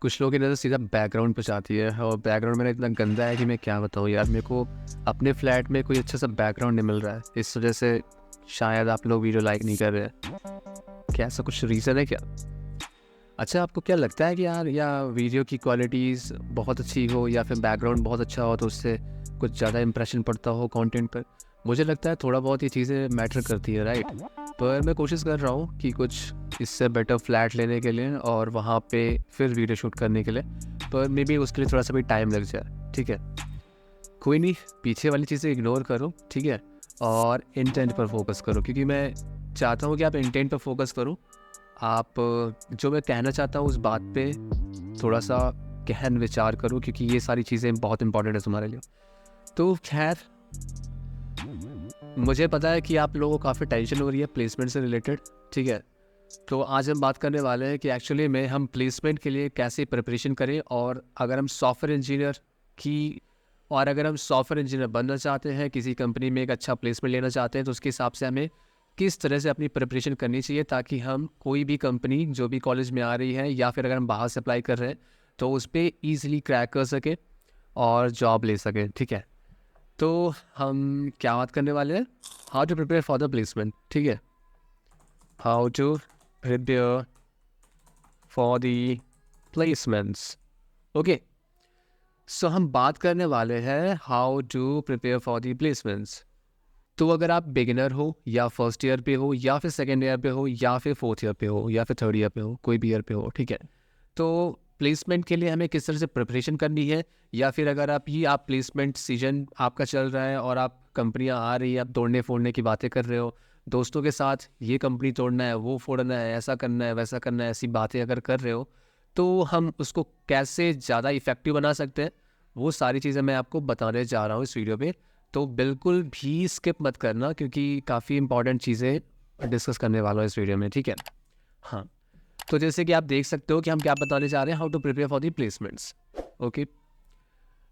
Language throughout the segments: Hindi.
कुछ लोगों की नज़र सीधा बैकग्राउंड पे जाती है और बैकग्राउंड मेरा इतना गंदा है कि मैं क्या बताऊँ यार। मेरे को अपने फ्लैट में कोई अच्छा सा बैकग्राउंड नहीं मिल रहा है, इस वजह से शायद आप लोग वीडियो लाइक नहीं कर रहे हैं। क्या ऐसा कुछ रीज़न है क्या? अच्छा, आपको क्या लगता है कि यार या वीडियो की क्वालिटीज़ बहुत अच्छी हो या फिर बैकग्राउंड बहुत अच्छा हो तो उससे कुछ ज़्यादा इंप्रेशन पड़ता हो कंटेंट पर? मुझे लगता है थोड़ा बहुत ये चीज़ें मैटर करती है, राइट? पर मैं कोशिश कर रहा हूँ कि कुछ इससे बेटर फ्लैट लेने के लिए और वहाँ पे फिर वीडियो शूट करने के लिए, पर मे बी उसके लिए थोड़ा सा भी टाइम लग जाए, ठीक है? कोई नहीं, पीछे वाली चीज़ें इग्नोर करो, ठीक है? और इंटेंट पर फोकस करो, क्योंकि मैं चाहता हूँ कि आप इंटेंट पर फोकस करो। आप जो मैं कहना चाहता हूँ उस बात पे थोड़ा सा गहन विचार करो, क्योंकि ये सारी चीज़ें बहुत इंपॉर्टेंट है तुम्हारे लिए। तो खैर, मुझे पता है कि आप लोगों को काफ़ी टेंशन हो रही है प्लेसमेंट से रिलेटेड, ठीक है? तो आज हम बात करने वाले हैं कि एक्चुअली में हम प्लेसमेंट के लिए कैसे प्रिपरेशन करें, और अगर हम सॉफ्टवेयर इंजीनियर की और अगर हम सॉफ्टवेयर इंजीनियर बनना चाहते हैं, किसी कंपनी में एक अच्छा प्लेसमेंट लेना चाहते हैं, तो उसके हिसाब से हमें किस तरह से अपनी प्रिपरेशन करनी चाहिए, ताकि हम कोई भी कंपनी जो भी कॉलेज में आ रही है या फिर अगर हम बाहर से अप्लाई कर रहे हैं तो उस पर ईजिली क्रैक कर सकें और जॉब ले सकें, ठीक है? तो हम क्या बात करने वाले हैं? How to prepare for the placement, ठीक है? How to prepare for the placements. Okay, so हम बात करने वाले हैं how to prepare for the placements. तो अगर आप बिगिनर हो या फर्स्ट ईयर पे हो या फिर सेकेंड ईयर पे हो या फिर फोर्थ ईयर पे हो या फिर थर्ड ईयर पे हो, कोई भी ईयर पे हो, ठीक है? तो प्लेसमेंट के लिए हमें किस तरह से प्रिपरेशन करनी है, या फिर अगर आप प्लेसमेंट सीजन आपका चल रहा है और आप कंपनियां आ रही है, आप तोड़ने फोड़ने की बातें कर रहे हो दोस्तों के साथ, ये कंपनी तोड़ना है, वो फोड़ना है, ऐसा करना है, वैसा करना है, ऐसी बातें अगर कर रहे हो, तो हम उसको कैसे ज़्यादा इफ़ेक्टिव बना सकते हैं, वो सारी चीज़ें मैं आपको बताने जा रहा हूँ इस वीडियो पे। तो बिल्कुल भी स्किप मत करना, क्योंकि काफ़ी इंपॉर्टेंट चीज़ें डिस्कस करने वाला हूँ इस वीडियो में, ठीक है? हाँ, तो जैसे कि आप देख सकते हो कि हम क्या बताने जा रहे हैं, how to prepare for the placements. Okay,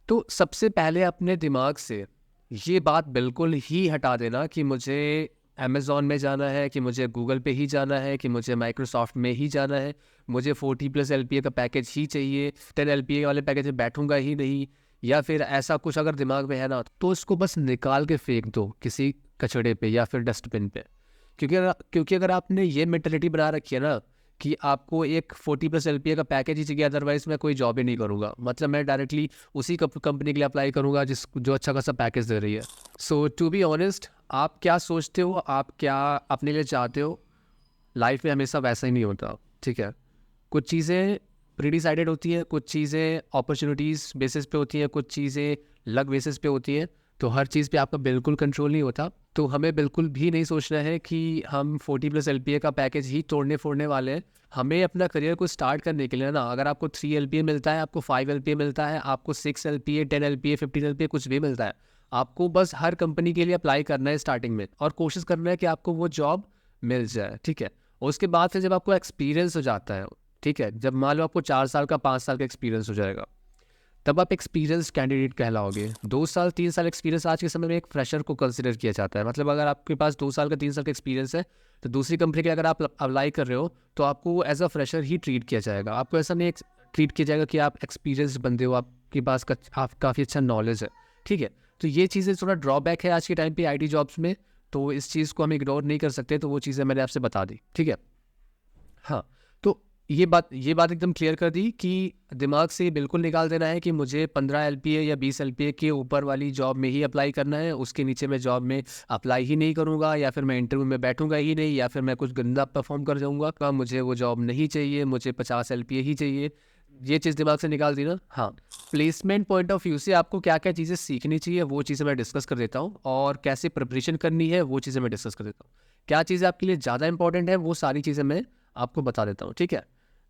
तो सबसे पहले अपने दिमाग से ये बात बिल्कुल ही हटा देना कि मुझे अमेज़ॉन में जाना है, कि मुझे गूगल पे ही जाना है, कि मुझे माइक्रोसॉफ्ट में ही जाना है, मुझे 40+ LPA का पैकेज ही चाहिए, 10 LPA वाले पैकेज में बैठूंगा ही नहीं, या फिर ऐसा कुछ अगर दिमाग में है ना, तो इसको बस निकाल के फेंक दो किसी कचड़े पे या फिर डस्टबिन पे। क्योंकि अगर आपने ये मेंटेलिटी बना रखी है ना कि आपको एक 40+ LPA का पैकेज ही चाहिए, अदरवाइज मैं कोई जॉब ही नहीं करूँगा, मतलब मैं डायरेक्टली उसी कंपनी के लिए अप्लाई करूँगा जो अच्छा खासा पैकेज दे रही है। सो टू बी ऑनेस्ट, आप क्या सोचते हो, आप क्या अपने लिए चाहते हो, लाइफ में हमेशा वैसा ही नहीं होता, ठीक है? कुछ चीज़ें प्री डिसाइडेड होती हैं, कुछ चीज़ें अपॉर्चुनिटीज़ बेसिस पे होती हैं, कुछ चीज़ें लक बेसिस पे होती हैं। तो हर चीज़ पे आपका बिल्कुल कंट्रोल नहीं होता। तो हमें बिल्कुल भी नहीं सोचना है कि हम 40+ LPA का पैकेज ही तोड़ने फोड़ने वाले हैं। हमें अपना करियर को स्टार्ट करने के लिए ना, अगर आपको 3 LPA मिलता है, आपको 5 LPA मिलता है, आपको 6 LPA, 10 LPA, 15 LPA कुछ भी मिलता है, आपको बस हर कंपनी के लिए अप्लाई करना है स्टार्टिंग में, और कोशिश करना है कि आपको वो जॉब मिल जाए, ठीक है? और उसके बाद से जब आपको एक्सपीरियंस हो जाता है, ठीक है, जब मान लो आपको 4 साल का 5 साल का एक्सपीरियंस हो जाएगा, तब आप एक्सपीरियंस कैंडिडेट कहलाओगे। 2 साल 3 साल एक्सपीरियंस आज के समय में एक फ्रेशर को कंसिडर किया जाता है। मतलब अगर आपके पास 2 साल का 3 साल का एक्सपीरियंस है, तो दूसरी कंपनी के लिए अगर आप अप्लाई कर रहे हो तो आपको एज अ फ्रेशर ही ट्रीट किया जाएगा। आपको ऐसा नहीं ट्रीट किया जाएगा कि आप एक्सपीरियंस बंदे हो, आपके पास आप काफ़ी अच्छा नॉलेज है, ठीक है? तो ये चीज़ें थोड़ा ड्रॉबैक है आज के टाइम पे आईटी जॉब्स में, तो इस चीज़ को हम इग्नोर नहीं कर सकते। तो वो चीज़ें मैंने आपसे बता दी, ठीक है? हाँ, तो ये बात एकदम क्लियर कर दी कि दिमाग से बिल्कुल निकाल देना है कि मुझे 15 LPA या 20 LPA के ऊपर वाली जॉब में ही अप्लाई करना है, उसके नीचे मैं जॉब में अप्लाई ही नहीं करूँगा, या फिर मैं इंटरव्यू में बैठूंगा ही नहीं, या फिर मैं कुछ गंदा परफॉर्म कर जाऊँगा, मुझे वो जॉब नहीं चाहिए, मुझे 50 LPA ही चाहिए। ये चीज़ दिमाग से निकाल दी ना? हाँ, प्लेसमेंट पॉइंट ऑफ व्यू से आपको क्या क्या चीज़ें सीखनी चाहिए वो चीज़ें मैं डिस्कस कर देता हूँ, और कैसे प्रिपरेशन करनी है वो चीज़ें मैं डिस्कस कर देता हूँ। क्या चीज़ें आपके लिए ज़्यादा इंपॉर्टेंट है वो सारी चीज़ें मैं आपको बता देता हूँ, ठीक है?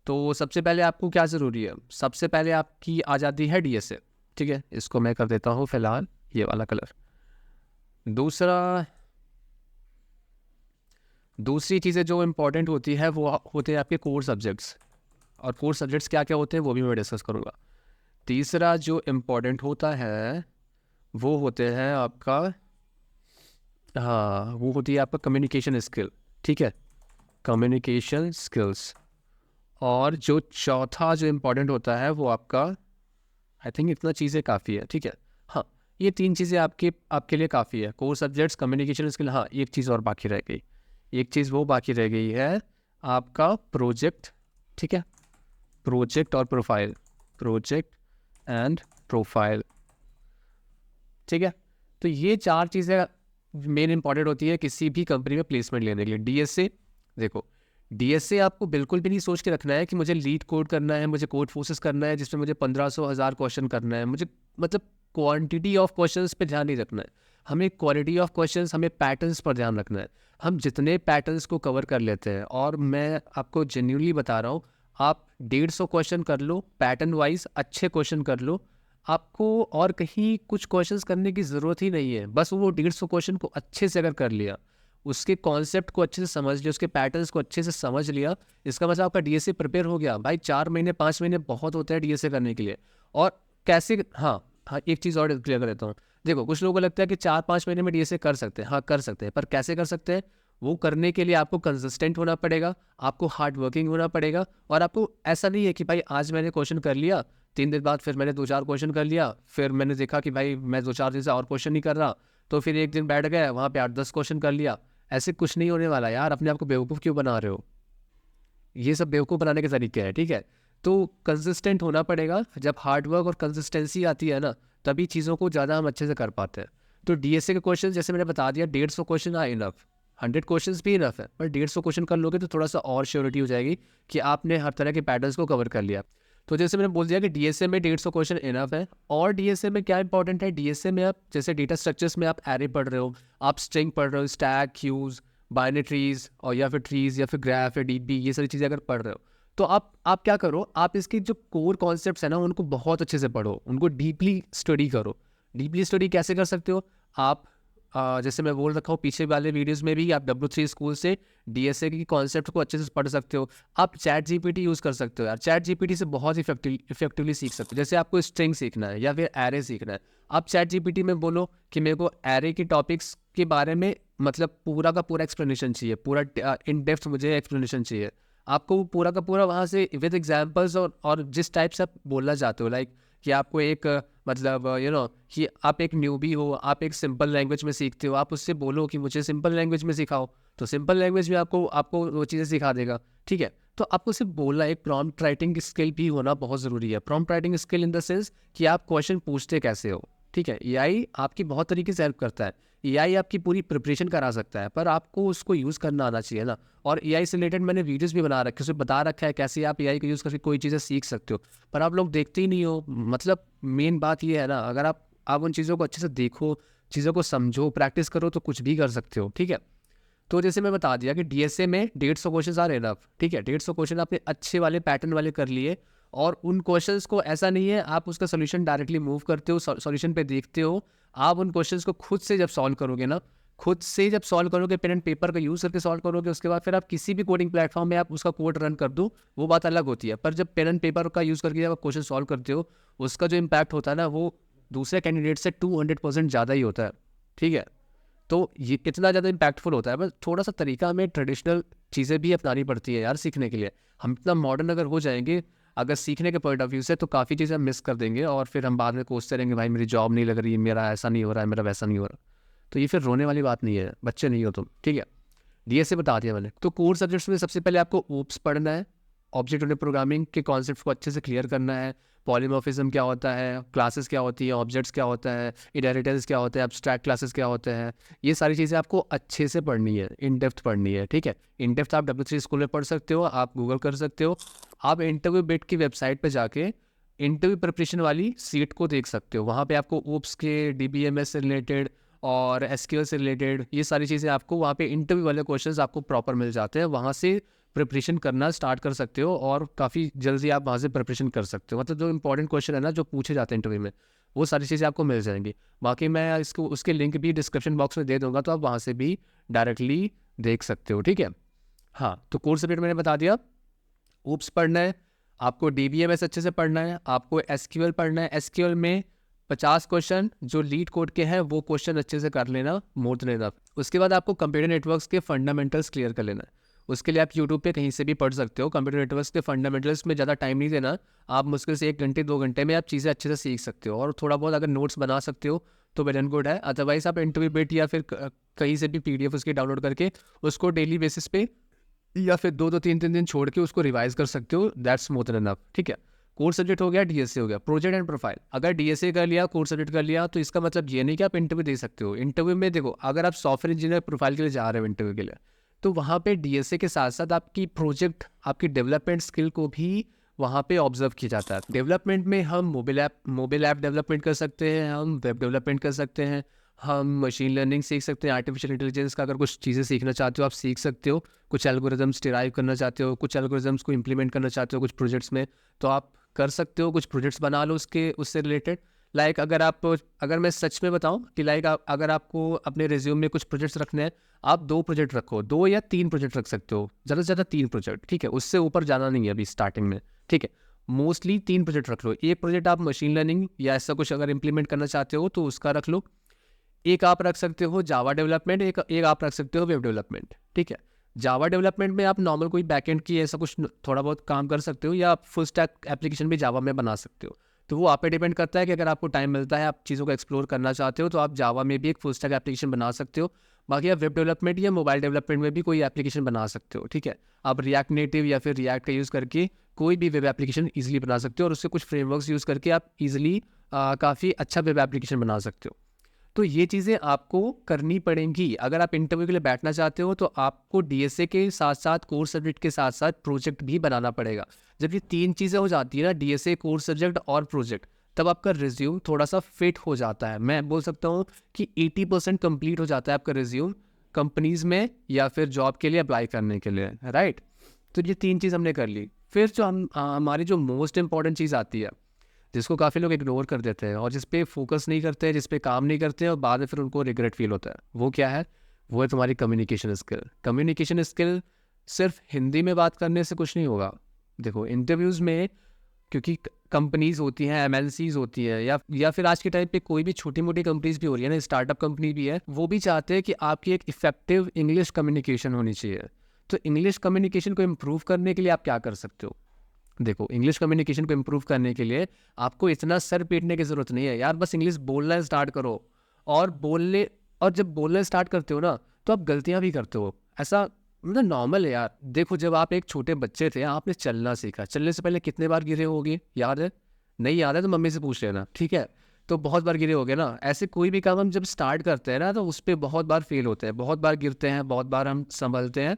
तो सबसे पहले आपको क्या ज़रूरी है? सबसे पहले आपकी आ जाती है DSA, ठीक है? इसको मैं कर देता हूँ फिलहाल ये वाला कलर। दूसरी चीज़ें जो इम्पोर्टेंट होती है वो होते हैं आपके कोर सब्जेक्ट्स, और कोर सब्जेक्ट्स क्या क्या होते हैं वो भी मैं डिस्कस करूँगा। तीसरा जो इम्पोर्टेंट होता है वो होते हैं आपका, हाँ, वो होती है आपका कम्युनिकेशन स्किल, ठीक है? Communication skills. और जो चौथा जो इम्पोर्टेंट होता है वो आपका, आई थिंक इतना चीज़ें काफ़ी है, ठीक है। हाँ, ये 3 चीज़ें आपके लिए काफ़ी है। Core subjects, communication skill. हाँ, एक चीज़ और बाकी रह गई, एक चीज़ वो बाकी रह गई है आपका प्रोजेक्ट, ठीक है। प्रोजेक्ट और प्रोफाइल, प्रोजेक्ट एंड प्रोफाइल, ठीक है। तो ये 4 चीज़ें मेन इंपॉर्टेंट होती है किसी भी कंपनी में प्लेसमेंट लेने के लिए। डीएसए, देखो डीएसए आपको बिल्कुल भी नहीं सोच के रखना है कि मुझे लीड कोड करना है, मुझे कोड फोर्सेस करना है जिसमें मुझे 1500-1000 क्वेश्चन करना है, मुझे मतलब क्वांटिटी ऑफ क्वेश्चंस पे ध्यान नहीं रखना है, हमें क्वालिटी ऑफ क्वेश्चंस, हमें पैटर्न्स पर ध्यान रखना है। हम जितने पैटर्न्स को कवर कर लेते हैं, और मैं आपको जेन्युइनली बता रहा हूँ, आप 150 क्वेश्चन कर लो पैटर्न वाइज, अच्छे क्वेश्चन कर लो, आपको और कहीं कुछ क्वेश्चंस करने की ज़रूरत ही नहीं है। बस वो 150 क्वेश्चन को अच्छे से अगर कर लिया, उसके कॉन्सेप्ट को अच्छे से समझ लिया, उसके पैटर्न्स को अच्छे से समझ लिया, इसका मतलब आपका डीएसए प्रिपेयर हो गया। भाई 4 महीने 5 महीने बहुत होते हैं डीएसए करने के लिए। और कैसे, हाँ, एक चीज़ और क्लियर कर देता हूँ। देखो कुछ लोगों को लगता है कि 4-5 महीने में डीएसए कर सकते हैं। हाँ, कर सकते हैं, पर कैसे कर सकते हैं? वो करने के लिए आपको कंसिस्टेंट होना पड़ेगा, आपको हार्ड वर्किंग होना पड़ेगा। और आपको ऐसा नहीं है कि भाई आज मैंने क्वेश्चन कर लिया, 3 दिन बाद फिर मैंने 2-4 क्वेश्चन कर लिया, फिर मैंने देखा कि भाई मैं 2-4 दिन से और क्वेश्चन नहीं कर रहा, तो फिर एक दिन बैठ गया वहाँ पे 8-10 क्वेश्चन कर लिया। ऐसे कुछ नहीं होने वाला यार, अपने आप को बेवकूफ़ क्यों बना रहे हो? ये सब बेवकूफ़ बनाने के तरीके हैं, ठीक है। तो कंसिस्टेंट होना पड़ेगा। जब हार्ड वर्क और कंसिस्टेंसी आती है ना, तभी चीज़ों को ज़्यादा हम अच्छे से कर पाते हैं। तो डीएसए के क्वेश्चन जैसे मैंने बता दिया, 150 क्वेश्चन आर इनफ, 100 क्वेश्चन भी इनफ है, पर 150 क्वेश्चन कर लोगे तो थोड़ा सा और श्योरिटी हो जाएगी कि आपने हर तरह के पैटर्न्स को कवर कर लिया। तो जैसे मैंने बोल दिया कि डीएसए में 150 क्वेश्चन इनफ है। और डीएसए में क्या इंपॉर्टेंट है, डीएसए में आप जैसे डेटा स्ट्रक्चर्स में आप एरे पढ़ रहे हो, आप स्ट्रिंग पढ़ रहे हो, स्टैक, क्यूज, बाइनरी ट्रीज, और या फिर ट्रीज, या फिर ग्राफ, या डीबी, ये सारी चीज़ें अगर पढ़ रहे हो, तो आप क्या करो, आप इसकी जो कोर कॉन्सेप्ट्स है ना उनको बहुत अच्छे से पढ़ो, उनको डीपली स्टडी करो। डीपली स्टडी कैसे कर सकते हो आप? जैसे मैं बोल रखा हूँ पीछे वाले वीडियोस में भी, आप W3 स्कूल से डीएसए की कॉन्सेप्ट को अच्छे से पढ़ सकते हो। आप चैट जीपीटी यूज़ कर सकते हो यार, चैट जीपीटी से बहुत इफेक्टिवली सीख सकते हो। जैसे आपको स्ट्रिंग सीखना है या फिर एरे सीखना है, आप चैट जीपीटी में बोलो कि मेरे को एरे के टॉपिक्स के बारे में मतलब पूरा का पूरा एक्सप्लेनेशन चाहिए, पूरा इन डेप्थ मुझे एक्सप्लेनेशन चाहिए। आपको वो पूरा का पूरा वहाँ से विद एग्जाम्पल्स, और जिस टाइप से आप बोलना चाहते हो, लाइक कि आपको एक मतलब कि आप एक न्यूबी हो, आप एक सिंपल लैंग्वेज में सीखते हो, आप उससे बोलो कि मुझे सिंपल लैंग्वेज में सिखाओ, तो सिंपल लैंग्वेज में आपको वो चीज़ें सिखा देगा, ठीक है। तो आपको सिर्फ बोलना, एक प्रॉम्प्ट राइटिंग स्किल भी होना बहुत ज़रूरी है। Prompt writing skill in the sense कि आप क्वेश्चन पूछते कैसे हो, ठीक है। एआई आपकी बहुत तरीके से हेल्प करता है, एआई आपकी पूरी प्रिपरेशन करा सकता है, पर आपको उसको यूज़ करना आना चाहिए ना। और एआई से रिलेटेड मैंने वीडियोस भी बना रखे हैं, उसमें बता रखा है कैसे आप एआई को यूज़ करके कोई चीज़ें सीख सकते हो, पर आप लोग देखते ही नहीं हो। मतलब मेन बात ये है ना, अगर आप उन चीज़ों को अच्छे से देखो, चीज़ों को समझो, प्रैक्टिस करो, तो कुछ भी कर सकते हो, ठीक है। तो जैसे मैं बता दिया कि डीएसए में 150 क्वेश्चन आर इनफ, ठीक है। 150 क्वेश्चन आपने अच्छे वाले पैटर्न वाले कर लिए, और उन क्वेश्चंस को ऐसा नहीं है आप उसका सोल्यूशन डायरेक्टली मूव करते हो, सोल्यूशन पे देखते हो। आप उन क्वेश्चंस को खुद से जब सॉल्व करोगे ना, खुद से जब सॉल्व करोगे, पेन एंड पेपर का यूज़ करके सॉल्व करोगे, उसके बाद फिर आप किसी भी कोडिंग प्लेटफॉर्म में आप उसका कोड रन कर दो, वो बात अलग होती है। पर जब पेन एंड पेपर का यूज़ करके जब आप क्वेश्चन सॉल्व करते हो, उसका जो इम्पैक्ट होता है ना, वो दूसरे कैंडिडेट से 200% ज़्यादा ही होता है, ठीक है। तो ये कितना ज़्यादा इम्पैक्टफुल होता है, बस थोड़ा सा तरीका हमें ट्रेडिशनल चीज़ें भी अपनानी पड़ती है यार सीखने के लिए। हम इतना मॉडर्न अगर हो जाएंगे अगर सीखने के पॉइंट ऑफ व्यू से, तो काफ़ी चीज़ें हम मिस कर देंगे, और फिर हम बाद में कोसते रहेंगे, भाई मेरी जॉब नहीं लग रही, मेरा ऐसा नहीं हो रहा है, मेरा वैसा नहीं हो रहा। तो ये फिर रोने वाली बात नहीं है, बच्चे नहीं हो तुम, ठीक है। डीएसए बता दिया मैंने। तो कोर सब्जेक्ट्स में सबसे पहले आपको ओप्स पढ़ना है, ऑब्जेक्ट ओरिएंटेड प्रोग्रामिंग के कॉन्सेप्ट को अच्छे से क्लियर करना है। पॉलीमॉर्फिज्म क्या होता है, क्लासेस क्या होती है, ऑब्जेक्ट्स क्या होता है, इनहेरिटेंस क्या होता है, एब्स्ट्रैक्ट क्लासेस क्या होते हैं, ये सारी चीज़ें आपको अच्छे से पढ़नी है, इन डेप्थ पढ़नी है, ठीक है। इन डेप्थ आप W3 स्कूल में पढ़ सकते हो, आप गूगल कर सकते हो, आप इंटरव्यू बिट की वेबसाइट पर जाके इंटरव्यू प्रिपरेशन वाली सीट को देख सकते हो। वहाँ पे आपको ओप्स के, DBMS से रिलेटेड और SQL से रिलेटेड ये सारी चीज़ें आपको वहाँ पे इंटरव्यू वाले क्वेश्चंस आपको प्रॉपर मिल जाते हैं। वहाँ से प्रिपरेशन करना स्टार्ट कर सकते हो, और काफ़ी जल्दी आप वहाँ से प्रिपरेशन कर सकते हो। मतलब जो इंपॉर्टेंट क्वेश्चन है ना, जो पूछे जाते हैं इंटरव्यू में, वो सारी चीज़ें आपको मिल जाएंगी। बाकी मैं इसको उसके लिंक भी डिस्क्रिप्शन बॉक्स में दे दूँगा, तो आप वहाँ से भी डायरेक्टली देख सकते हो, ठीक है। हाँ, तो कोर्स सब्जेक्ट मैंने बता दिया। ओप्स पढ़ना है आपको, DBMS अच्छे से पढ़ना है आपको, SQL पढ़ना है। SQL में 50 क्वेश्चन जो लीड कोड के हैं वो क्वेश्चन अच्छे से कर लेना, मोर देन इनफ। उसके बाद आपको कंप्यूटर नेटवर्क्स के फंडामेंटल्स क्लियर कर लेना है। उसके लिए आप यूट्यूब पे कहीं से भी पढ़ सकते हो। कंप्यूटर नेटवर्क्स के फंडामेंटल्स में ज़्यादा टाइम नहीं देना, आप मुश्किल से 1 घंटे 2 घंटे में आप चीज़ें अच्छे से सीख सकते हो। और थोड़ा बहुत अगर नोट्स बना सकते हो तो वेल एंड गुड है। अदरवाइज़ आप इंटरव्यू बिट या फिर कहीं से भी PDF उसकी डाउनलोड करके उसको डेली बेसिस पे या फिर 2-2 3-3 दिन छोड़ के उसको रिवाइज कर सकते हो। दैट्स मोर देन एनफ, ठीक है। कोर सब्जेक्ट हो गया, DSA हो गया, प्रोजेक्ट एंड प्रोफाइल। अगर DSA कर लिया, कोर सब्जेक्ट कर लिया, तो इसका मतलब ये नहीं कि आप इंटरव्यू दे सकते हो। इंटरव्यू में देखो, अगर आप सॉफ्टवेयर इंजीनियर प्रोफाइल के लिए जा रहे हो इंटरव्यू के लिए, तो वहाँ पे DSA के साथ साथ आपकी प्रोजेक्ट, आपकी डेवलपमेंट स्किल को भी वहाँ पे ऑब्जर्व किया जाता है। डेवलपमेंट में हम मोबाइल ऐप डेवलपमेंट कर सकते हैं, हम वेब डेवलपमेंट कर सकते हैं, हम मशीन लर्निंग सीख सकते हैं, आर्टिफिशियल इंटेलिजेंस का अगर कुछ चीज़ें सीखना चाहते हो आप सीख सकते हो। कुछ एल्गोरिदम्स डिराइव करना चाहते हो, कुछ एल्गोरिदम्स को इम्प्लीमेंट करना चाहते हो कुछ प्रोजेक्ट्स में, तो आप कर सकते हो। कुछ प्रोजेक्ट्स बना लो उससे रिलेटेड। लाइक अगर मैं सच में बताऊं कि अगर आपको अपने रिज्यूम में कुछ प्रोजेक्ट्स रखने हैं, आप 2 प्रोजेक्ट रखो, 2 या 3 प्रोजेक्ट रख सकते हो, ज़्यादा से ज़्यादा 3 प्रोजेक्ट, ठीक है। उससे ऊपर जाना नहीं है अभी स्टार्टिंग में, ठीक है। मोस्टली 3 प्रोजेक्ट रख लो। एक प्रोजेक्ट आप मशीन लर्निंग या ऐसा कुछ अगर इंप्लीमेंट करना चाहते हो तो उसका रख लो। एक आप रख सकते हो जावा डेवलपमेंट, एक आप रख सकते हो वेब डेवलपमेंट, ठीक है। जावा डेवलपमेंट में आप नॉर्मल कोई बैकएंड की ऐसा कुछ थोड़ा बहुत काम कर सकते हो, या आप फुल स्टैक एप्लीकेशन भी जावा में बना सकते हो। तो वो आप पे डिपेंड करता है कि अगर आपको टाइम मिलता है, आप चीज़ों को एक्सप्लोर करना चाहते हो, तो आप जावा में भी एक फुल स्टैक एप्लीकेशन बना सकते हो। बाकी आप वेब डेवलपमेंट या मोबाइल डेवलपमेंट में भी कोई एप्लीकेशन बना सकते हो, ठीक है। आप रिएक्ट नेटिव या फिर रिएक्ट का यूज़ करके कोई भी वेब एप्लीकेशन ईजिली बना सकते हो, और उससे कुछ फ्रेमवर्क्स यूज़ करके आप ईजिली काफ़ी अच्छा वेब एप्लीकेशन बना सकते हो। तो ये चीज़ें आपको करनी पड़ेंगी। अगर आप इंटरव्यू के लिए बैठना चाहते हो तो आपको DSA के साथ साथ कोर सब्जेक्ट के साथ साथ प्रोजेक्ट भी बनाना पड़ेगा। जब ये 3 चीज़ें हो जाती है ना, DSA, कोर सब्जेक्ट और प्रोजेक्ट, तब आपका रिज्यूम थोड़ा सा फिट हो जाता है। मैं बोल सकता हूँ कि 80% कंप्लीट हो जाता है आपका रिज्यूम कंपनीज में या फिर जॉब के लिए अप्लाई करने के लिए, राइट। तो ये 3 चीज़ हमने कर ली। फिर जो हमारी जो मोस्ट इंपॉर्टेंट चीज़ आती है, जिसको काफ़ी लोग इग्नोर कर देते हैं और जिस पे फोकस नहीं करते हैं, जिस पे काम नहीं करते हैं, और बाद में फिर उनको रिग्रेट फील होता है, वो क्या है? वो है तुम्हारी कम्युनिकेशन स्किल। कम्युनिकेशन स्किल सिर्फ हिंदी में बात करने से कुछ नहीं होगा। देखो इंटरव्यूज़ में, क्योंकि कंपनीज होती हैं, MNCs होती है, या फिर आज के टाइम पे कोई भी छोटी मोटी कंपनीज भी हो रही है ना, स्टार्टअप कंपनी भी है, वो भी चाहते हैं कि आपकी एक इफेक्टिव इंग्लिश कम्युनिकेशन होनी चाहिए। तो इंग्लिश कम्युनिकेशन को इम्प्रूव करने के लिए आप क्या कर सकते हो? देखो, इंग्लिश कम्युनिकेशन को इम्प्रूव करने के लिए आपको इतना सर पीटने की ज़रूरत नहीं है यार, बस इंग्लिश बोलना स्टार्ट करो। और जब बोलना स्टार्ट करते हो ना, तो आप गलतियाँ भी करते हो। ऐसा मतलब नॉर्मल है यार। देखो, जब आप एक छोटे बच्चे थे, आपने चलना सीखा, चलने से पहले कितने बार गिरे होगे, याद है? नहीं याद है तो मम्मी से पूछ लेना, ठीक है। तो बहुत बार गिरे होगे ना। ऐसे कोई भी काम हम जब स्टार्ट करते हैं ना, तो उस पर बहुत बार फेल होते हैं, बहुत बार गिरते हैं, बहुत बार हम संभलते हैं,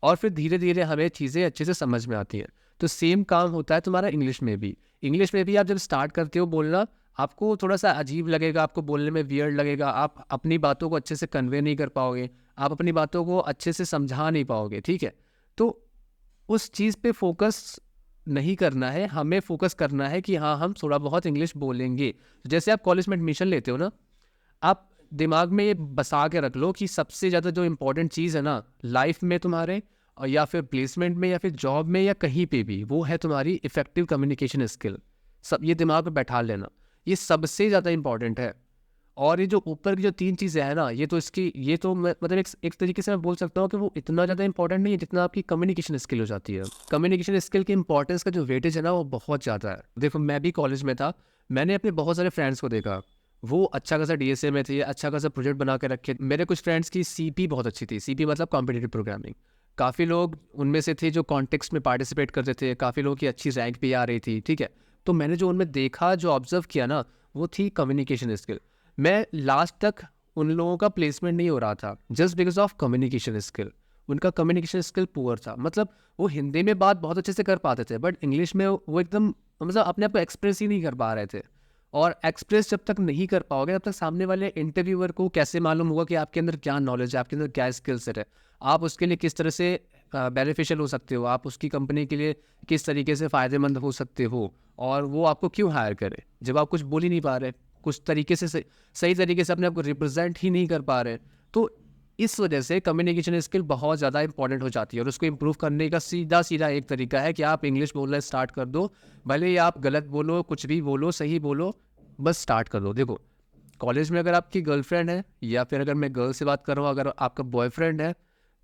और फिर धीरे धीरे हमें चीज़ें अच्छे से समझ में आती हैं। तो सेम काम होता है तुम्हारा इंग्लिश में भी। इंग्लिश में भी आप जब स्टार्ट करते हो बोलना, आपको थोड़ा सा अजीब लगेगा, आपको बोलने में वियर्ड लगेगा, आप अपनी बातों को अच्छे से कन्वे नहीं कर पाओगे, आप अपनी बातों को अच्छे से समझा नहीं पाओगे, ठीक है। तो उस चीज़ पे फोकस नहीं करना है, हमें फोकस करना है कि हाँ, हम थोड़ा बहुत इंग्लिश बोलेंगे। जैसे आप कॉलेज में एडमिशन लेते हो ना, आप दिमाग में ये बसा के रख लो कि सबसे ज़्यादा जो इम्पोर्टेंट चीज़ है ना लाइफ में तुम्हारे, और या फिर प्लेसमेंट में या फिर जॉब में या कहीं पे भी, वो है तुम्हारी इफेक्टिव कम्युनिकेशन स्किल। सब ये दिमाग में बैठा लेना, ये सबसे ज़्यादा इम्पॉर्टेंट है। और ये जो ऊपर की जो 3 चीज़ें हैं ना, ये तो मतलब एक तरीके से मैं बोल सकता हूँ कि वो इतना ज़्यादा इंपॉर्टेंट नहीं है जितना आपकी कम्युनिकेशन स्किल हो जाती है। कम्युनिकेशन स्किल की इंपॉर्टेंस का जो वेटेज है ना, वो बहुत ज़्यादा है। देखो, मैं भी कॉलेज में था, मैंने अपने बहुत सारे फ्रेंड्स को देखा, वो अच्छा खासा DSA में थे, अच्छा खासा प्रोजेक्ट बना के रखे। मेरे कुछ फ्रेंड्स की CP बहुत अच्छी थी, CP मतलब कॉम्पिटिटिव प्रोग्रामिंग। काफ़ी लोग उनमें से थे जो कॉन्टेक्स्ट में पार्टिसिपेट करते थे, काफ़ी लोगों की अच्छी रैंक भी आ रही थी, ठीक है। तो मैंने जो उनमें देखा, जो ऑब्जर्व किया ना, वो थी कम्युनिकेशन स्किल। मैं लास्ट तक उन लोगों का प्लेसमेंट नहीं हो रहा था just because of communication skill. उनका कम्युनिकेशन स्किल पुअर था। मतलब वो हिंदी में बात बहुत अच्छे से कर पाते थे, बट इंग्लिश में वो एकदम मतलब अपने आप को एक्सप्रेस ही नहीं कर पा रहे थे। और एक्सप्रेस जब तक नहीं कर पाओगे, तब तक सामने वाले इंटरव्यूअर को कैसे मालूम होगा कि आपके अंदर क्या नॉलेज है, आपके अंदर क्या स्किल सेट है, आप उसके लिए किस तरह से बेनिफिशियल हो सकते हो, आप उसकी कंपनी के लिए किस तरीके से फ़ायदेमंद हो सकते हो, और वो आपको क्यों हायर करे जब आप कुछ बोल ही नहीं पा रहे, कुछ तरीके से सही तरीके से अपने आप को रिप्रेजेंट ही नहीं कर पा रहे। तो इस वजह से कम्युनिकेशन स्किल बहुत ज़्यादा इंपॉर्टेंट हो जाती है, और उसको इम्प्रूव करने का सीधा सीधा एक तरीका है कि आप इंग्लिश बोलना स्टार्ट कर दो। भले ही आप गलत बोलो, कुछ भी बोलो, सही बोलो, बस स्टार्ट कर दो। देखो, कॉलेज में अगर आपकी गर्लफ्रेंड है, या फिर अगर मैं गर्ल से बात कर रहा हूँ, अगर आपका बॉयफ्रेंड है,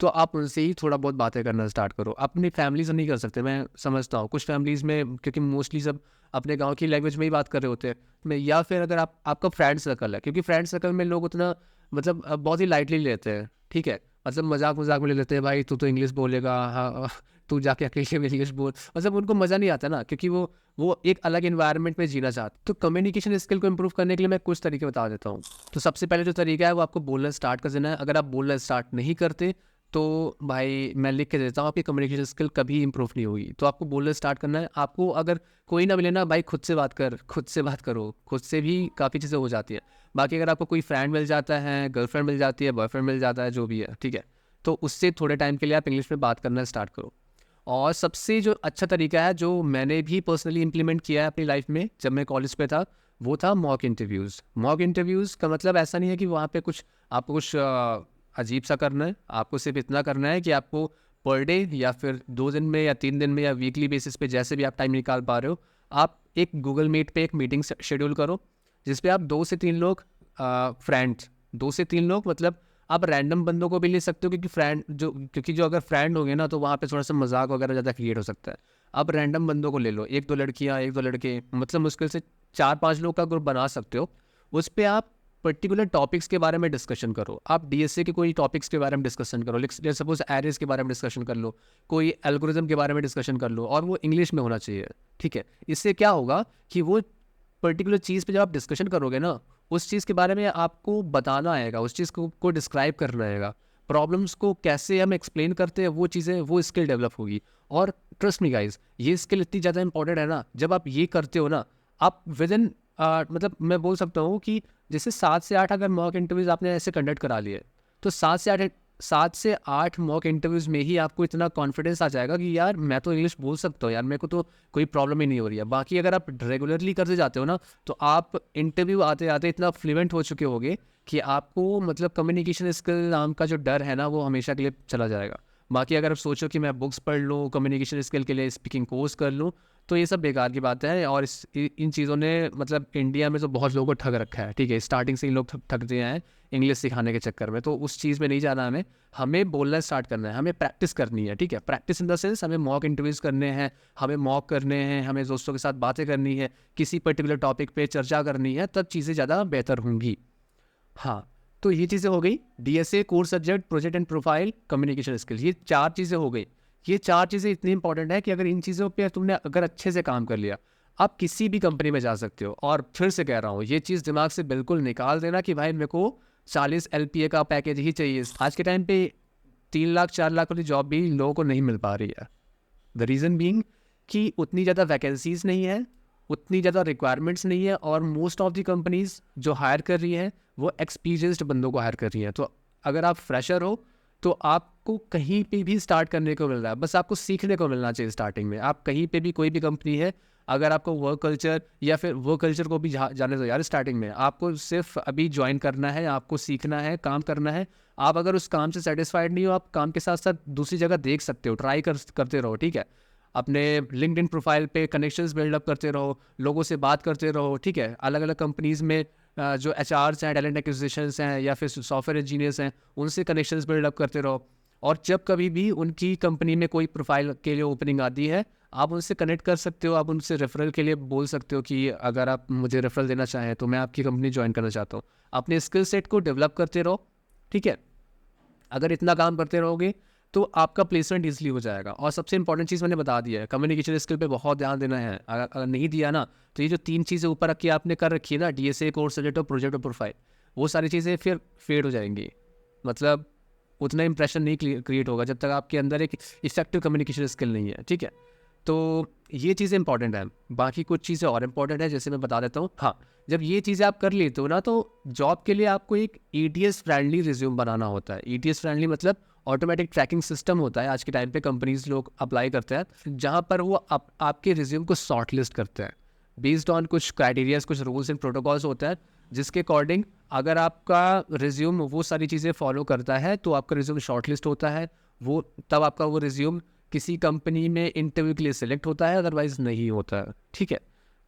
तो आप उनसे ही थोड़ा बहुत बातें करना स्टार्ट करो। अपनी फैमिली से नहीं कर सकते, मैं समझता हूँ। कुछ फैमिलीज़ में क्योंकि मोस्टली सब अपने गाँव की लैंग्वेज में ही बात कर रहे होते हैं। मैं या फिर अगर आपका फ्रेंड सर्कल है, क्योंकि फ्रेंड सर्कल में लोग उतना मतलब बहुत ही लाइटली लेते हैं, ठीक है? मतलब मज़ाक-मज़ाक में ले लेते हैं, भाई तू तो इंग्लिश बोलेगा, हाँ तू जाके अकेले में इंग्लिश बोल। मतलब उनको मज़ा नहीं आता ना, क्योंकि वो एक अलग एनवायरनमेंट में जीना चाहते। तो कम्युनिकेशन स्किल को इम्प्रूव करने के लिए मैं कुछ तरीके बता देता हूँ। तो सबसे पहले जो तरीका है वो आपको बोलना स्टार्ट कर देना है। अगर आप बोलना स्टार्ट नहीं करते तो भाई मैं लिख के देता हूँ, आपकी कम्युनिकेशन स्किल कभी इंप्रूव नहीं होगी। तो आपको बोलना स्टार्ट करना है। आपको अगर कोई ना मिले ना, भाई खुद से बात कर, खुद से बात करो, खुद से भी काफ़ी चीज़ें हो जाती है। बाकी अगर आपको कोई फ्रेंड मिल जाता है, गर्लफ्रेंड मिल जाती है, बॉयफ्रेंड मिल जाता है, जो भी है, ठीक है, तो उससे थोड़े टाइम के लिए आप इंग्लिश में बात करना स्टार्ट करो। और सबसे जो अच्छा तरीका है, जो मैंने भी पर्सनली इम्प्लीमेंट किया है अपनी लाइफ में जब मैं कॉलेज पे था, वो था मॉक इंटरव्यूज़। मॉक इंटरव्यूज़ का मतलब ऐसा नहीं है कि वहाँ पे आपको कुछ अजीब सा करना है। आपको सिर्फ इतना करना है कि आपको पर डे या फिर 2 दिन में या 3 दिन में या वीकली बेसिस पे, जैसे भी आप टाइम निकाल पा रहे हो, आप एक गूगल मीट पे एक मीटिंग शेड्यूल करो, जिस पे आप 2 से 3 लोग फ्रेंड्स, 2 से 3 लोग मतलब आप रैंडम बंदों को भी ले सकते हो, क्योंकि जो अगर फ्रेंड होंगे ना, तो वहाँ पे थोड़ा सा मजाक वगैरह ज़्यादा क्रिएट हो सकता है। आप रैंडम बंदों को ले लो, 1-2 लड़कियाँ, 1-2 लड़के, मतलब मुश्किल से 4-5 लोग का ग्रुप बना सकते हो। उस पे आप पर्टिकुलर टॉपिक्स के बारे में डिस्कशन करो। आप डीएसए के कोई टॉपिक्स के बारे में डिस्कशन करो, लेट्स सपोज एरेज के बारे में डिस्कशन कर लो, कोई एल्गोरिथम के बारे में डिस्कशन कर लो, और वो इंग्लिश में होना चाहिए, ठीक है? इससे क्या होगा कि वो पर्टिकुलर चीज़ पे जब आप डिस्कशन करोगे ना, उस चीज़ के बारे में आपको बताना आएगा, उस चीज़ को डिस्क्राइब करना आएगा। प्रॉब्लम्स को कैसे हम एक्सप्लेन करते हैं, वो चीज़ें, वो स्किल डेवलप होगी। और ट्रस्ट मी गाइस, ये स्किल इतनी ज़्यादा इंपॉर्टेंट है ना, जब आप ये करते हो ना, आप विद इन मतलब मैं बोल सकता हूँ कि जैसे 7 से 8 अगर मॉक इंटरव्यूज़ आपने ऐसे कंडक्ट करा लिए, तो 7 से 8 मॉक इंटरव्यूज़ में ही आपको इतना कॉन्फिडेंस आ जाएगा कि यार मैं तो इंग्लिश बोल सकता हूँ यार, मेरे को तो कोई प्रॉब्लम ही नहीं हो रही है। बाकी अगर आप रेगुलरली करते जाते हो ना, तो आप इंटरव्यू आते-आते इतना फ्लुएंट हो चुके होगे कि आपको मतलब कम्युनिकेशन स्किल नाम का जो डर है ना, वो हमेशा के लिए चला जाएगा। बाकी अगर आप सोचो कि मैं बुक्स पढ़ लूँ, कम्युनिकेशन स्किल के लिए स्पीकिंग कोर्स कर लूँ, तो ये सब बेकार की बात है। और इन चीज़ों ने मतलब इंडिया में तो बहुत लोगों को ठग रखा है, ठीक है? स्टार्टिंग से ही लोग ठग दिए हैं इंग्लिश सिखाने के चक्कर में। तो उस चीज़ में नहीं जाना हमें। हमें बोलना स्टार्ट करना है, हमें प्रैक्टिस करनी है, ठीक है? प्रैक्टिस इन द सेंस हमें मॉक इंटरव्यूज़ करने हैं, हमें मॉक करने हैं, हमें दोस्तों के साथ बातें करनी है, किसी पर्टिकुलर टॉपिक पे चर्चा करनी है, तब चीज़ें ज़्यादा बेहतर होंगी। हाँ, तो ये चीज़ें हो गई, DSA, core subject, project and profile, communication skill, ये 4 चीज़ें हो गई। ये 4 चीज़ें इतनी इंपॉर्टेंट है कि अगर इन चीज़ों पे तुमने अगर अच्छे से काम कर लिया, आप किसी भी कंपनी में जा सकते हो। और फिर से कह रहा हूँ, ये चीज़ दिमाग से बिल्कुल निकाल देना कि भाई मेरे को 40 एलपीए का पैकेज ही चाहिए। आज के टाइम पे 3 लाख 4 लाख वाली जॉब भी लोगों को नहीं मिल पा रही है। द रीज़न बीइंग कि उतनी ज़्यादा वैकेंसीज़ नहीं है, उतनी ज़्यादा रिक्वायरमेंट्स नहीं है, और मोस्ट ऑफ द कंपनीज़ जो हायर कर रही हैं, वो एक्सपीरियंस्ड बंदों को हायर कर रही हैं। तो अगर आप फ्रेशर हो, तो आपको कहीं पे भी स्टार्ट करने को मिल रहा है, बस आपको सीखने को मिलना चाहिए स्टार्टिंग में। आप कहीं पे भी, कोई भी कंपनी है, अगर आपको वर्क कल्चर या फिर वर्क कल्चर को भी जाने दो यार स्टार्टिंग में, आपको सिर्फ अभी ज्वाइन करना है, आपको सीखना है, काम करना है। आप अगर उस काम से सेटिस्फाइड नहीं हो, आप काम के साथ साथ दूसरी जगह देख सकते हो, ट्राई करते रहो, ठीक है? अपने लिंक्डइन प्रोफाइल पे कनेक्शंस बिल्डअप करते रहो, लोगों से बात करते रहो, ठीक है? अलग अलग कंपनीज़ में जो एचआर्स हैं, टैलेंट एक्विजिशंस हैं, या फिर सॉफ्टवेयर इंजीनियर्स हैं, उनसे कनेक्शंस बिल्डअप करते रहो। और जब कभी भी उनकी कंपनी में कोई प्रोफाइल के लिए ओपनिंग आती है, आप उनसे कनेक्ट कर सकते हो, आप उनसे रेफरल के लिए बोल सकते हो कि अगर आप मुझे रेफरल देना चाहें तो मैं आपकी कंपनी ज्वाइन करना चाहता हूँ। अपने स्किल सेट को डेवलप करते रहो, ठीक है? अगर इतना काम करते रहोगे तो आपका प्लेसमेंट ईजिली हो जाएगा। और सबसे इंपॉर्टेंट चीज़ मैंने बता दी है, कम्युनिकेशन स्किल पे बहुत ध्यान देना है। अगर नहीं दिया ना, तो ये जो 3 चीज़ें ऊपर रख के आपने कर रखी है ना, डीएसए, कोर्स सब्जेक्ट और प्रोजेक्ट और प्रोफाइल, वो सारी चीज़ें फिर फेड हो जाएंगी। मतलब उतना इंप्रेशन नहीं क्रिएट होगा जब तक आपके अंदर एक इफेक्टिव कम्युनिकेशन स्किल नहीं है, ठीक है? तो ये चीज़ें इंपॉर्टेंट हैं। बाकी कुछ चीज़ें और इंपॉर्टेंट है, जैसे मैं बता देता हूँ। हाँ, जब ये चीज़ें आप कर लेते हो ना, तो जॉब के लिए आपको एक ईटीएस फ्रेंडली रिज्यूम बनाना होता है। ईटीएस फ्रेंडली मतलब ऑटोमेटिक ट्रैकिंग सिस्टम होता है। आज के टाइम पे कंपनीज लोग अप्लाई करते हैं, जहाँ पर वो आपके रिज्यूम को शॉर्ट लिस्ट करते हैं बेस्ड ऑन कुछ क्राइटेरियाज, कुछ रूल्स एंड प्रोटोकॉल्स होता है, जिसके अकॉर्डिंग अगर आपका रिज्यूम वो सारी चीज़ें फॉलो करता है, तो आपका रिज्यूम शॉर्ट लिस्ट होता है। वो तब आपका वो रिज्यूम किसी कंपनी में इंटरव्यू के लिए सिलेक्ट होता है, अदरवाइज नहीं होता है, ठीक है?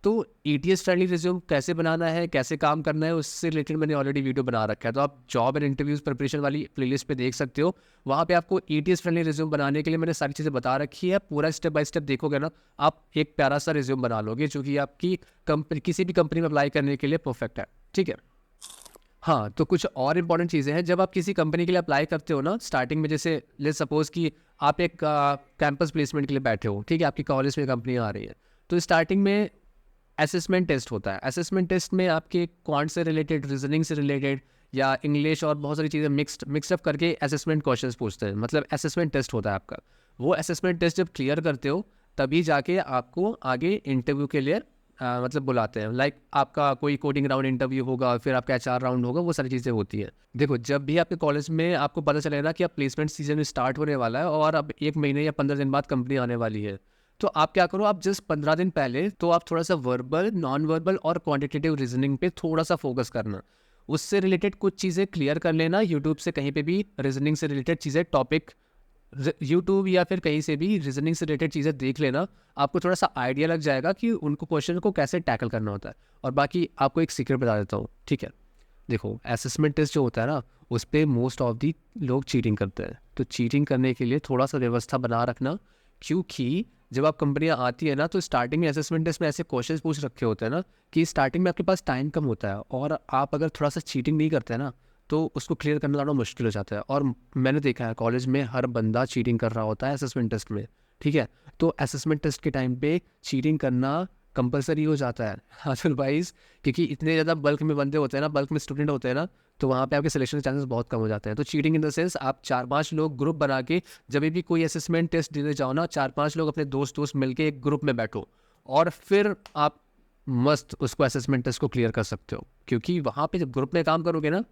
तो ETS फ्रेंडली रिज्यूम कैसे बनाना है, कैसे काम करना है, उससे रिलेटेड मैंने ऑलरेडी वीडियो बना रखा है, तो आप जॉब एंड इंटरव्यूज़ प्रिपरेशन वाली प्लेलिस्ट पे देख सकते हो। वहाँ पे आपको ETS फ्रेंडली रिज्यूम बनाने के लिए मैंने सारी चीज़ें बता रखी है। पूरा स्टेप बाय स्टेप देखोगे ना, आप एक प्यारा सा रिज्यूम बना लोगे जो कि आपकी कंपनी, किसी भी कंपनी में अप्लाई करने के लिए परफेक्ट है। ठीक है। हाँ, तो कुछ और इंपॉर्टेंट चीज़ें हैं। जब आप किसी कंपनी के लिए अप्लाई करते हो ना, स्टार्टिंग में जैसे लेट्स सपोज कि आप एक कैंपस प्लेसमेंट के लिए बैठे हो, ठीक है, आपकी कॉलेज में कंपनी आ रही है, तो स्टार्टिंग में असेसमेंट टेस्ट होता है। असेसमेंट टेस्ट में आपके क्वांट से रिलेटेड, रीजनिंग से रिलेटेड या इंग्लिश और बहुत सारी चीज़ें मिक्सअप करके असेसमेंट क्वेश्चंस पूछते हैं, मतलब असेसमेंट टेस्ट होता है आपका। वो असेसमेंट टेस्ट जब क्लियर करते हो तभी जाके आपको आगे इंटरव्यू के लिए मतलब बुलाते हैं। लाइक आपका कोई कोडिंग राउंड इंटरव्यू होगा, फिर आपका HR राउंड होगा, वो सारी चीज़ें होती हैं। देखो, जब भी आपके कॉलेज में आपको पता चलेगा ना कि अब प्लेसमेंट सीजन स्टार्ट होने वाला है और अब 1 महीने या 15 दिन बाद कंपनी आने वाली है, तो आप क्या करो, आप जस्ट 15 दिन पहले तो आप थोड़ा सा वर्बल, नॉन वर्बल और क्वांटिटेटिव रीजनिंग पे थोड़ा सा फोकस करना। उससे रिलेटेड कुछ चीज़ें क्लियर कर लेना, यूट्यूब से कहीं पे भी रीजनिंग से रिलेटेड चीज़ें, टॉपिक यूट्यूब या फिर कहीं से भी रीजनिंग से रिलेटेड चीज़ें देख लेना। आपको थोड़ा सा आइडिया लग जाएगा कि उनको क्वेश्चन को कैसे टैकल करना होता है। और बाकी आपको एक सीक्रेट बता देता हूँ, ठीक है। देखो, असेसमेंट टेस्ट जो होता है ना, उस पर मोस्ट ऑफ दी लोग चीटिंग करते हैं, तो चीटिंग करने के लिए थोड़ा सा व्यवस्था बना रखना, क्योंकि जब आप कंपनियाँ आती है ना, तो स्टार्टिंग में असेसमेंट टेस्ट में ऐसे क्वेश्चंस पूछ रखे होते हैं ना कि स्टार्टिंग में आपके पास टाइम कम होता है, और आप अगर थोड़ा सा चीटिंग नहीं करते हैं ना, तो उसको क्लियर करना ज़्यादा मुश्किल हो जाता है। और मैंने देखा है कॉलेज में हर बंदा चीटिंग कर रहा होता है असेसमेंट टेस्ट में, ठीक है। तो असेसमेंट टेस्ट के टाइम पे चीटिंग करना कंपलसरी हो जाता है अदरवाइज, क्योंकि इतने ज़्यादा बल्क में बंदे होते हैं ना, बल्क में स्टूडेंट होते हैं ना, तो वहाँ पे आपके सिलेक्शन के चांसेस बहुत कम हो जाते हैं। तो चीटिंग इन द सेंस, आप 4-5 लोग ग्रुप बना के जब भी कोई असेसमेंट टेस्ट देने जाओ ना, 4-5 लोग अपने दोस्त मिलकर एक ग्रुप में बैठो और फिर आप मस्त उसको असेसमेंट टेस्ट को क्लियर कर सकते हो। क्योंकि वहाँ पे जब ग्रुप में काम करोगे ना,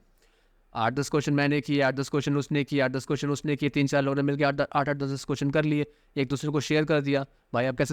8-10 क्वेश्चन मैंने किए, 8-10 क्वेश्चन उसने किए, 8-10 क्वेश्चन उसने किए, 3-4 लोगों ने मिलकर 8-10 क्वेश्चन कर लिए, एक दूसरे को शेयर कर दिया, भाई आपका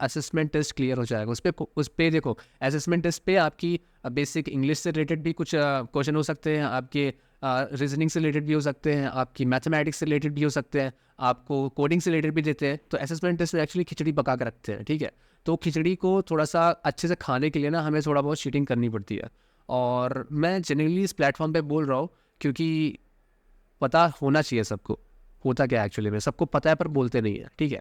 असेसमेंट टेस्ट क्लियर हो जाएगा। उस पर देखो, असेसमेंट टेस्ट पे आपकी बेसिक इंग्लिश से रिलेटेड भी कुछ क्वेश्चन हो सकते हैं, आपके रीजनिंग से रिलेटेड भी हो सकते हैं, आपकी मैथमेटिक्स से रिलेटेड भी हो सकते हैं, आपको कोडिंग से रिलेटेड भी देते हैं। तो असेसमेंट टेस्ट में एक्चुअली खिचड़ी पका के रखते हैं, ठीक है। तो खिचड़ी को थोड़ा सा अच्छे से खाने के लिए ना, हमें थोड़ा बहुत चीटिंग करनी पड़ती है। और मैं जनरली इस प्लेटफॉर्म पे बोल रहा हूँ क्योंकि पता होना चाहिए सबको होता क्या है एक्चुअली में, सबको पता है पर बोलते नहीं है, ठीक है।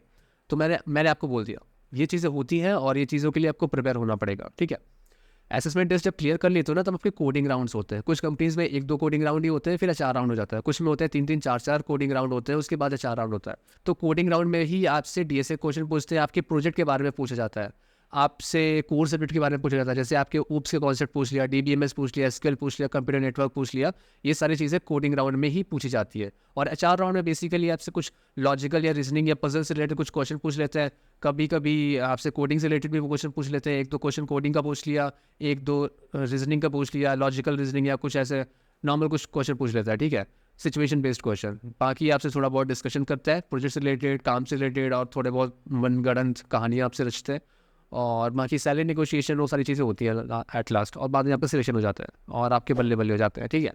तो मैंने आपको बोल दिया ये चीज़ें होती हैं और ये चीज़ों के लिए आपको प्रिपेयर होना पड़ेगा, ठीक है। असेसमेंट टेस्ट जब क्लियर कर लेते हो ना, तब आपके कोडिंग राउंड्स होते हैं। कुछ कंपनीज में 1-2 कोडिंग राउंड ही होते हैं, फिर HR राउंड हो जाता है। कुछ में होते हैं 3-3, 4-4 कोडिंग राउंड होते हैं, उसके बाद HR राउंड होता है। तो कोडिंग राउंड में ही आपसे DSA क्वेश्चन पूछते हैं, आपके प्रोजेक्ट के बारे में पूछा जाता है, आपसे कोर सब्जेक्ट के बारे में पूछा जाता है, जैसे आपके ऊप्स के कॉन्सेप्ट पूछ लिया, DBMS पूछ लिया, SQL पूछ लिया, कंप्यूटर नेटवर्क पूछ लिया। ये सारी चीज़ें कोडिंग राउंड में ही पूछी जाती है। और HR राउंड में बेसिकली आपसे कुछ लॉजिकल या रीजनिंग या पजल से रिलेटेड कुछ क्वेश्चन पूछ लेते हैं। कभी कभी आपसे कोडिंग से रिलेटेड भी वो क्वेश्चन पूछ लेते हैं, 1-2 क्वेश्चन कोडिंग का पूछ लिया, 1-2 रीजनिंग का पूछ लिया, लॉजिकल रीजनिंग या कुछ ऐसे नॉर्मल कुछ क्वेश्चन पूछ लेता है, ठीक है, सिचुएशन बेस्ड क्वेश्चन। बाकी आपसे थोड़ा बहुत डिस्कशन करता है प्रोजेक्ट से रिलेटेड, काम से रिलेटेड, और थोड़े बहुत मनगढ़ंत कहानियाँ आपसे रचते हैं। और बाकी सैलरी नेगोशिएशन, वो सारी चीज़ें होती हैं एट लास्ट, और बाद में आपका सिलेक्शन हो जाता है और आपके बल्ले बल्ले हो जाते हैं, ठीक है।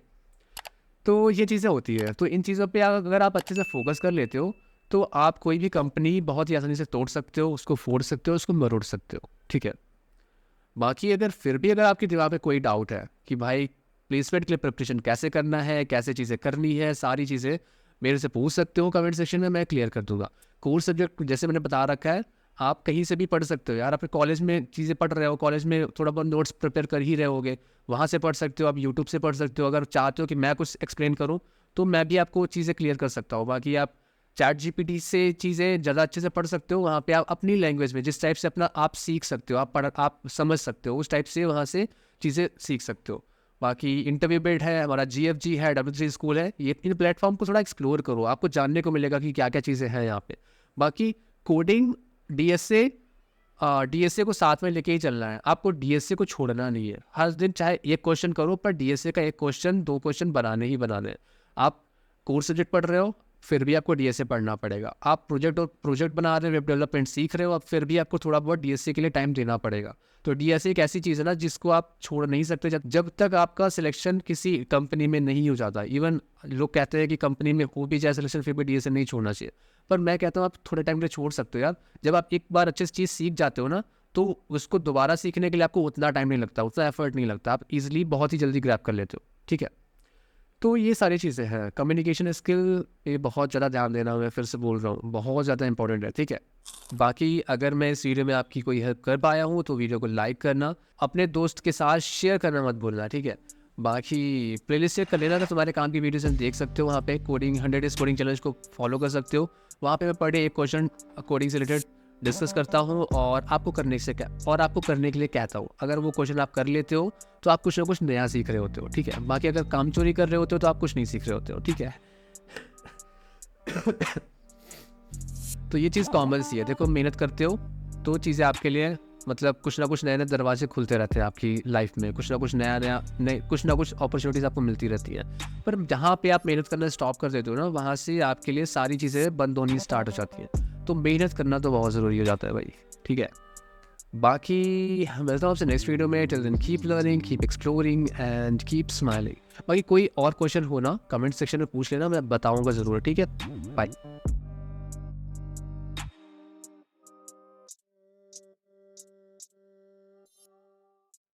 तो ये चीज़ें होती है। तो इन चीज़ों पे अगर आप अच्छे से फोकस कर लेते हो, तो आप कोई भी कंपनी बहुत ही आसानी से तोड़ सकते हो, उसको फोड़ सकते हो, उसको मरोड़ सकते हो, ठीक है। बाकी अगर फिर भी अगर आपके दिमाग में कोई डाउट है कि भाई प्लेसमेंट के लिए प्रिपरेशन कैसे करना है, कैसे चीज़ें करनी है, सारी चीज़ें मेरे से पूछ सकते हो कमेंट सेक्शन में, मैं क्लियर कर दूंगा। कोर्स सब्जेक्ट जैसे मैंने बता रखा है, आप कहीं से भी पढ़ सकते हो यार। अपने कॉलेज में चीज़ें पढ़ रहे हो, कॉलेज में थोड़ा बहुत नोट्स प्रिपेयर कर ही रहे होगे, वहाँ से पढ़ सकते हो, आप यूट्यूब से पढ़ सकते हो। अगर चाहते हो कि मैं कुछ एक्सप्लेन करूँ, तो मैं भी आपको चीज़ें क्लियर कर सकता हूँ। बाकी आप ChatGPT से चीज़ें ज़्यादा अच्छे से पढ़ सकते हो, वहाँ पे आप अपनी लैंग्वेज में जिस टाइप से अपना आप सीख सकते हो, आप समझ सकते हो, उस टाइप से वहाँ से चीज़ें सीख सकते हो। बाकी इंटरव्यू बेड है, हमारा GFG है, W3 स्कूल है, ये इन प्लेटफॉर्म को थोड़ा एक्सप्लोर करो, आपको जानने को मिलेगा कि क्या क्या चीज़ें हैं यहाँ पे। बाकी कोडिंग, DSA को साथ में लेके ही चलना है, आपको DSA को छोड़ना नहीं है। हर दिन चाहे एक क्वेश्चन करो, पर DSA का 1 क्वेश्चन 2 क्वेश्चन बनाने ही बनाने हैं। आप कोर सब्जेक्ट पढ़ रहे हो, फिर भी आपको DSA पढ़ना पड़ेगा। आप प्रोजेक्ट बना रहे हो, वेब डेवलपमेंट सीख रहे हो, अब फिर भी आपको थोड़ा बहुत DSA के लिए टाइम देना पड़ेगा। तो DSA एक ऐसी चीज़ है ना जिसको आप छोड़ नहीं सकते जब तक आपका सिलेक्शन किसी कंपनी में नहीं हो जाता। इवन लोग कहते हैं कि कंपनी में हो भी जाए सिलेक्शन, फिर भी DSA नहीं छोड़ना चाहिए, पर मैं कहता हूँ आप थोड़े टाइम के लिए छोड़ सकते हो यार। जब आप एक बार अच्छे से चीज़ सीख जाते हो ना, तो उसको दोबारा सीखने के लिए आपको उतना टाइम नहीं लगता, उतना एफर्ट नहीं लगता, आप इजीली बहुत ही जल्दी ग्रैब कर लेते हो, ठीक है। तो ये सारी चीज़ें हैं। कम्युनिकेशन स्किल ये बहुत ज़्यादा ध्यान देना, मैं फिर से बोल रहा हूँ, बहुत ज़्यादा इंपॉर्टेंट है, ठीक है। बाकी अगर मैं इस वीडियो में आपकी कोई हेल्प कर पाया हूँ तो वीडियो को लाइक करना, अपने दोस्त के साथ शेयर करना मत भूलना, ठीक है। बाकी प्लेलिस्ट चेक कर लेना, तो तुम्हारे काम की वीडियोस देख सकते हो वहाँ पे। कोडिंग 100 डेज कोडिंग चैलेंज को फॉलो कर सकते हो, वहाँ पे मैं पर डे एक क्वेश्चन कोडिंग से रिलेटेड डिस्कस करता हूँ और आपको करने के लिए कहता हूँ। अगर वो क्वेश्चन आप कर लेते हो तो आप कुछ ना कुछ नया सीख रहे होते हो, ठीक है। बाकी अगर काम चोरी कर रहे होते हो तो आप कुछ नहीं सीख रहे होते हो, ठीक है। तो ये चीज़ कॉमन सी है, देखो मेहनत करते हो तो चीज़ें आपके लिए मतलब कुछ ना कुछ नए नए दरवाजे खुलते रहते हैं आपकी लाइफ में, कुछ ना कुछ कुछ ना कुछ अपॉर्चुनिटीज़ आपको मिलती रहती है। पर जहाँ पे आप मेहनत करना स्टॉप कर देते हो ना, वहाँ से आपके लिए सारी चीज़ें बंद होनी स्टार्ट हो जाती हैं। तो मेहनत करना तो बहुत ज़रूरी हो जाता है भाई, ठीक है। बाकी मिलता हूँ आपसे नेक्स्ट वीडियो में। Till then keep learning, keep exploring and keep smiling. बाकी कोई और क्वेश्चन हो ना कमेंट सेक्शन में पूछ लेना, मैं बताऊँगा ज़रूर, ठीक है। बाय।